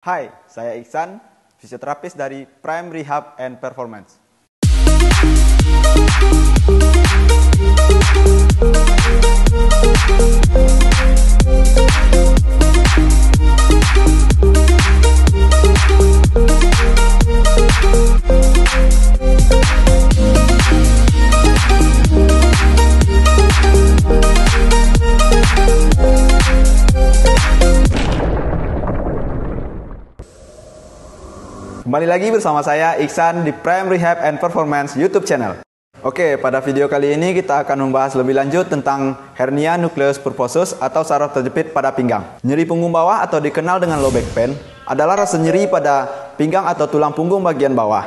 Hai, saya Iksan, fisioterapis dari Prime Rehab and Performance. Kembali lagi bersama saya Iksan di Prime Rehab and Performance YouTube channel. Oke, pada video kali ini kita akan membahas lebih lanjut tentang hernia nucleus purposus atau saraf terjepit pada pinggang. Nyeri punggung bawah atau dikenal dengan low back pain adalah rasa nyeri pada pinggang atau tulang punggung bagian bawah.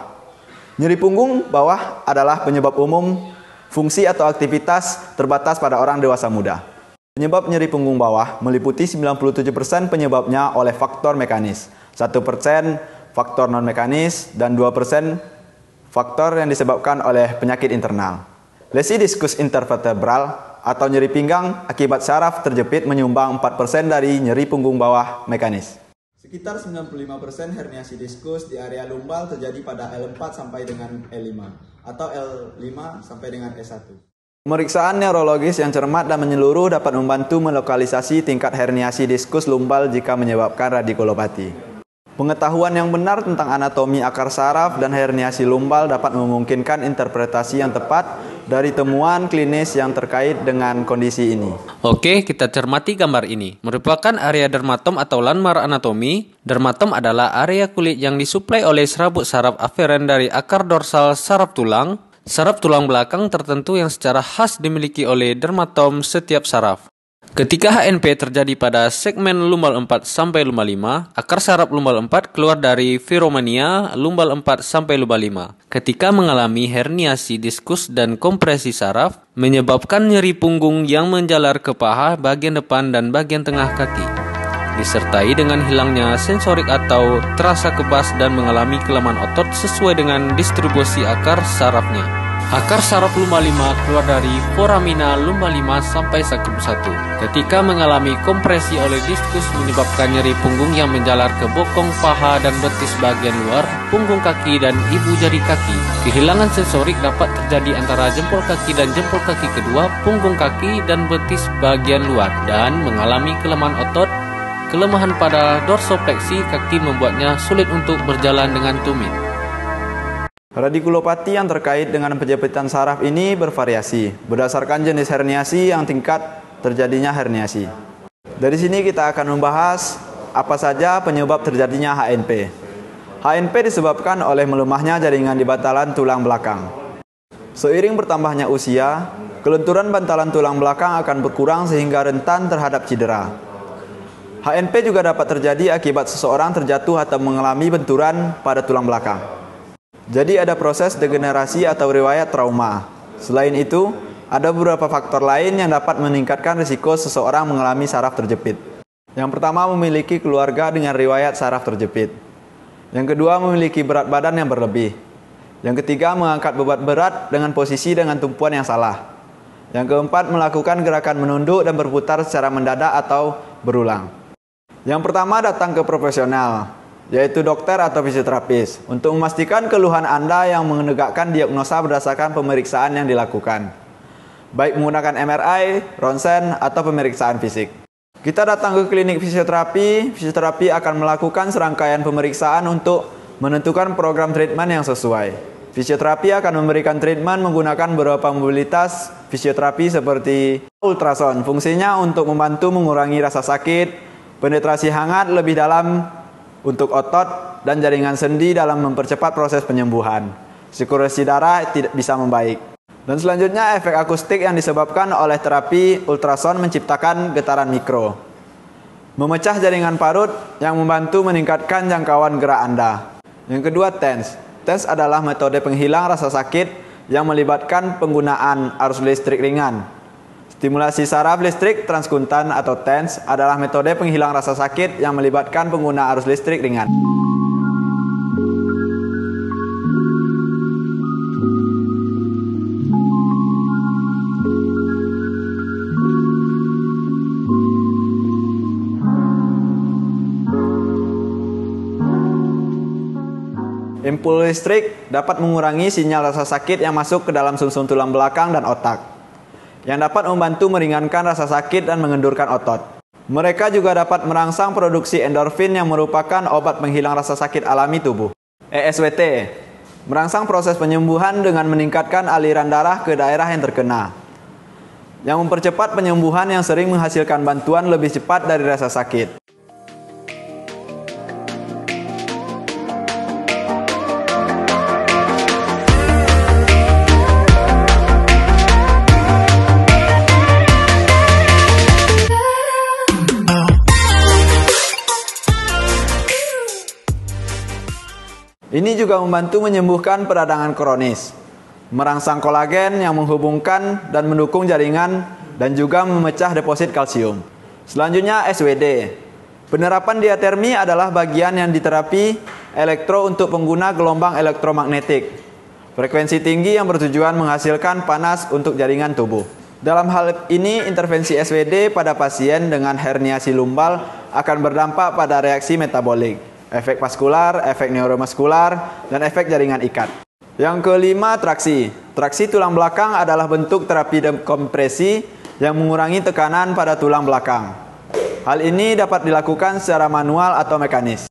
Nyeri punggung bawah adalah penyebab umum fungsi atau aktivitas terbatas pada orang dewasa muda. Penyebab nyeri punggung bawah meliputi 97% penyebabnya oleh faktor mekanis, 1% faktor non-mekanis, dan 2% faktor yang disebabkan oleh penyakit internal. Lesi diskus intervertebral atau nyeri pinggang akibat saraf terjepit menyumbang 4% dari nyeri punggung bawah mekanis. Sekitar 95% herniasi diskus di area lumbal terjadi pada L4 sampai dengan L5 atau L5 sampai dengan S1. Pemeriksaan neurologis yang cermat dan menyeluruh dapat membantu melokalisasi tingkat herniasi diskus lumbal jika menyebabkan radikulopati. Pengetahuan yang benar tentang anatomi akar saraf dan herniasi lumbal dapat memungkinkan interpretasi yang tepat dari temuan klinis yang terkait dengan kondisi ini. Oke, kita cermati gambar ini. Merupakan area dermatom atau landmark anatomi. Dermatom adalah area kulit yang disuplai oleh serabut saraf aferen dari akar dorsal saraf tulang. Saraf tulang belakang tertentu yang secara khas dimiliki oleh dermatom setiap saraf. Ketika HNP terjadi pada segmen lumbal 4 sampai lumbal 5, akar saraf lumbal 4 keluar dari viromania lumbal 4 sampai lumbal 5. Ketika mengalami herniasi diskus dan kompresi saraf, menyebabkan nyeri punggung yang menjalar ke paha bagian depan dan bagian tengah kaki. Disertai dengan hilangnya sensorik atau terasa kebas dan mengalami kelemahan otot sesuai dengan distribusi akar sarafnya. Akar saraf lumbal 5 keluar dari foramina lumbal 5 sampai sakrum 1. Ketika mengalami kompresi oleh diskus menyebabkan nyeri punggung yang menjalar ke bokong paha dan betis bagian luar, punggung kaki dan ibu jari kaki. Kehilangan sensorik dapat terjadi antara jempol kaki dan jempol kaki kedua, punggung kaki dan betis bagian luar, dan mengalami kelemahan otot. Kelemahan pada dorsopleksi kaki membuatnya sulit untuk berjalan dengan tumit. Radikulopati yang terkait dengan penjepitan saraf ini bervariasi berdasarkan jenis herniasi yang tingkat terjadinya herniasi. Dari sini kita akan membahas apa saja penyebab terjadinya HNP. HNP disebabkan oleh melemahnya jaringan di bantalan tulang belakang. Seiring bertambahnya usia, kelenturan bantalan tulang belakang akan berkurang sehingga rentan terhadap cedera. HNP juga dapat terjadi akibat seseorang terjatuh atau mengalami benturan pada tulang belakang. Jadi ada proses degenerasi atau riwayat trauma. Selain itu, ada beberapa faktor lain yang dapat meningkatkan risiko seseorang mengalami saraf terjepit. Yang pertama, memiliki keluarga dengan riwayat saraf terjepit. Yang kedua, memiliki berat badan yang berlebih. Yang ketiga, mengangkat beban berat dengan posisi dengan tumpuan yang salah. Yang keempat, melakukan gerakan menunduk dan berputar secara mendadak atau berulang. Yang pertama, datang ke profesional, yaitu dokter atau fisioterapis, untuk memastikan keluhan Anda yang menegakkan diagnosa berdasarkan pemeriksaan yang dilakukan, baik menggunakan MRI, ronsen, atau pemeriksaan fisik. Kita datang ke klinik fisioterapi, fisioterapi akan melakukan serangkaian pemeriksaan untuk menentukan program treatment yang sesuai. Fisioterapi akan memberikan treatment menggunakan beberapa mobilitas fisioterapi seperti ultrasound. Fungsinya untuk membantu mengurangi rasa sakit, penetrasi hangat lebih dalam untuk otot dan jaringan sendi dalam mempercepat proses penyembuhan. Sirkulasi darah tidak bisa membaik. Dan selanjutnya, efek akustik yang disebabkan oleh terapi ultrasound menciptakan getaran mikro, memecah jaringan parut yang membantu meningkatkan jangkauan gerak Anda. Yang kedua, TENS. TENS adalah metode penghilang rasa sakit yang melibatkan penggunaan arus listrik ringan. Stimulasi saraf listrik transkuntan atau TENS adalah metode penghilang rasa sakit yang melibatkan pengguna arus listrik ringan. Impuls listrik dapat mengurangi sinyal rasa sakit yang masuk ke dalam sumsum tulang belakang dan otak, yang dapat membantu meringankan rasa sakit dan mengendurkan otot. Mereka juga dapat merangsang produksi endorfin yang merupakan obat penghilang rasa sakit alami tubuh. ESWT merangsang proses penyembuhan dengan meningkatkan aliran darah ke daerah yang terkena, yang mempercepat penyembuhan yang sering menghasilkan bantuan lebih cepat dari rasa sakit. Ini juga membantu menyembuhkan peradangan kronis, merangsang kolagen yang menghubungkan dan mendukung jaringan, dan juga memecah deposit kalsium. Selanjutnya SWD. Penerapan diatermi adalah bagian yang diterapi elektro untuk pengguna gelombang elektromagnetik, frekuensi tinggi yang bertujuan menghasilkan panas untuk jaringan tubuh. Dalam hal ini, intervensi SWD pada pasien dengan herniasi lumbal akan berdampak pada reaksi metabolik, efek vaskular, efek neuromuskular, dan efek jaringan ikat. Yang kelima, traksi. Traksi tulang belakang adalah bentuk terapi dekompresi yang mengurangi tekanan pada tulang belakang. Hal ini dapat dilakukan secara manual atau mekanis.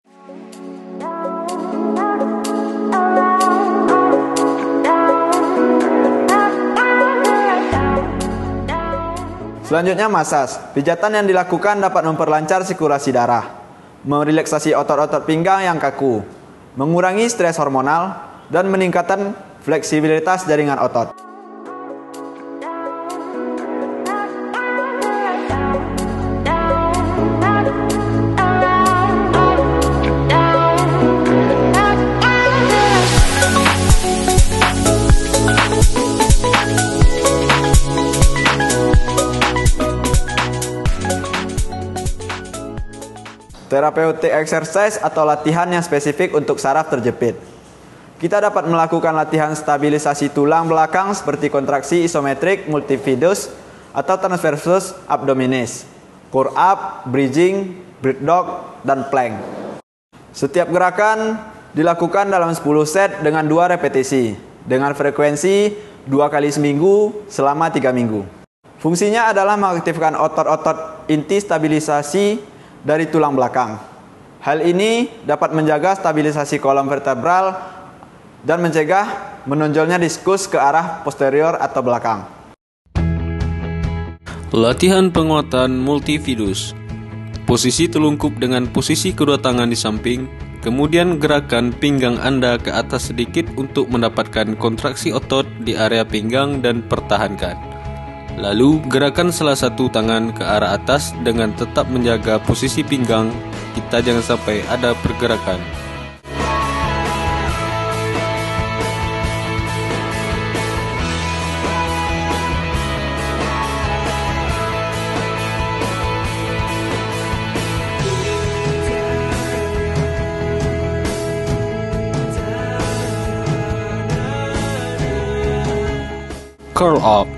Selanjutnya, masas. Pijatan yang dilakukan dapat memperlancar sirkulasi darah, merelaksasi otot-otot pinggang yang kaku, mengurangi stres hormonal, dan meningkatkan fleksibilitas jaringan otot. Therapeutic exercise atau latihan yang spesifik untuk saraf terjepit. Kita dapat melakukan latihan stabilisasi tulang belakang seperti kontraksi isometrik multifidus atau transversus abdominis, core up, bridging, bird dog, dan plank. Setiap gerakan dilakukan dalam 10 set dengan 2 repetisi, dengan frekuensi 2 kali seminggu selama 3 minggu. Fungsinya adalah mengaktifkan otot-otot inti stabilisasi dari tulang belakang. Hal ini dapat menjaga stabilisasi kolom vertebral dan mencegah menonjolnya diskus ke arah posterior atau belakang. Latihan penguatan multifidus. Posisi telungkup dengan posisi kedua tangan di samping, kemudian gerakan pinggang Anda ke atas sedikit untuk mendapatkan kontraksi otot di area pinggang dan pertahankan. Lalu gerakan salah satu tangan ke arah atas dengan tetap menjaga posisi pinggang. Kita jangan sampai ada pergerakan. Curl up.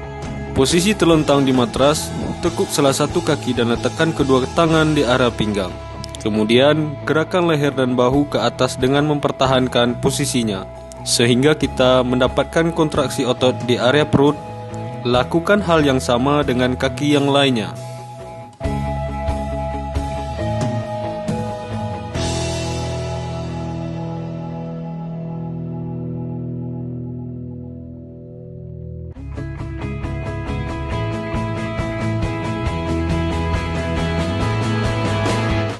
Posisi terlentang di matras, tekuk salah satu kaki dan letakkan kedua tangan di arah pinggang. Kemudian, gerakan leher dan bahu ke atas dengan mempertahankan posisinya, sehingga kita mendapatkan kontraksi otot di area perut. Lakukan hal yang sama dengan kaki yang lainnya.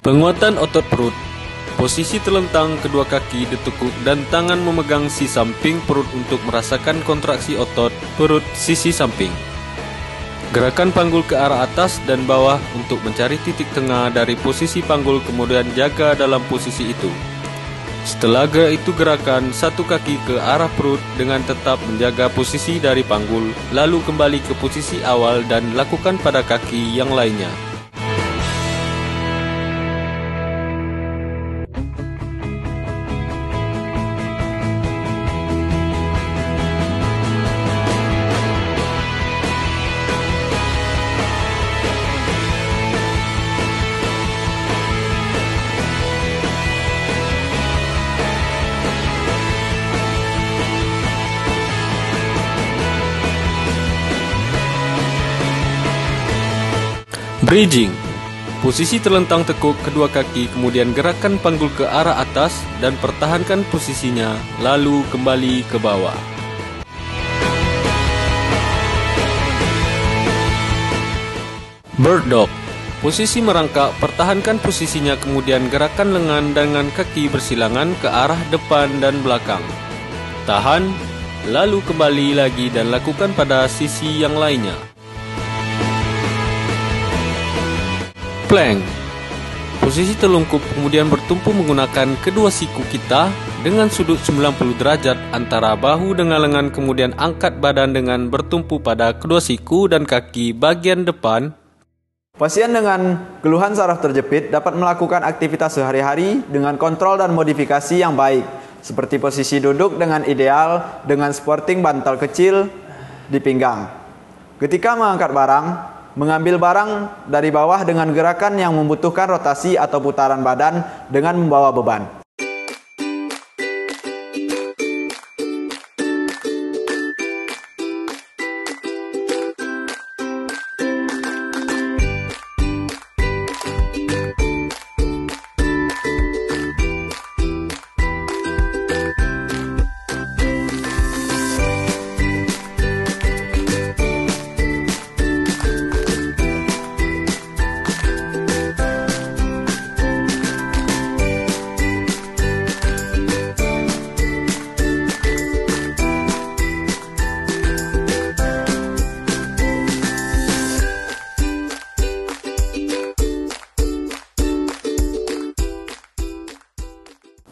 Penguatan otot perut. Posisi terlentang, kedua kaki ditekuk dan tangan memegang si samping perut untuk merasakan kontraksi otot perut sisi samping. Gerakan panggul ke arah atas dan bawah untuk mencari titik tengah dari posisi panggul, kemudian jaga dalam posisi itu. Setelah itu gerakan satu kaki ke arah perut dengan tetap menjaga posisi dari panggul, lalu kembali ke posisi awal dan lakukan pada kaki yang lainnya. Bridging. Posisi terlentang tekuk kedua kaki, kemudian gerakan panggul ke arah atas dan pertahankan posisinya, lalu kembali ke bawah. Bird dog. Posisi merangkak, pertahankan posisinya, kemudian gerakan lengan dengan kaki bersilangan ke arah depan dan belakang. Tahan, lalu kembali lagi dan lakukan pada sisi yang lainnya. Plank. Posisi terlungkup kemudian bertumpu menggunakan kedua siku kita dengan sudut 90 derajat antara bahu dengan lengan, kemudian angkat badan dengan bertumpu pada kedua siku dan kaki bagian depan. Pasien dengan keluhan saraf terjepit dapat melakukan aktivitas sehari-hari dengan kontrol dan modifikasi yang baik, seperti posisi duduk dengan ideal dengan supporting bantal kecil di pinggang. Ketika mengangkat barang, mengambil barang dari bawah dengan gerakan yang membutuhkan rotasi atau putaran badan dengan membawa beban.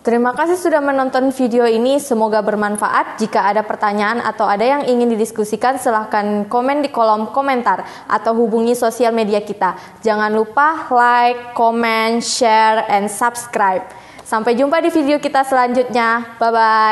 Terima kasih sudah menonton video ini, semoga bermanfaat. Jika ada pertanyaan atau ada yang ingin didiskusikan, silahkan komen di kolom komentar atau hubungi sosial media kita. Jangan lupa like, comment, share, and subscribe. Sampai jumpa di video kita selanjutnya. Bye-bye.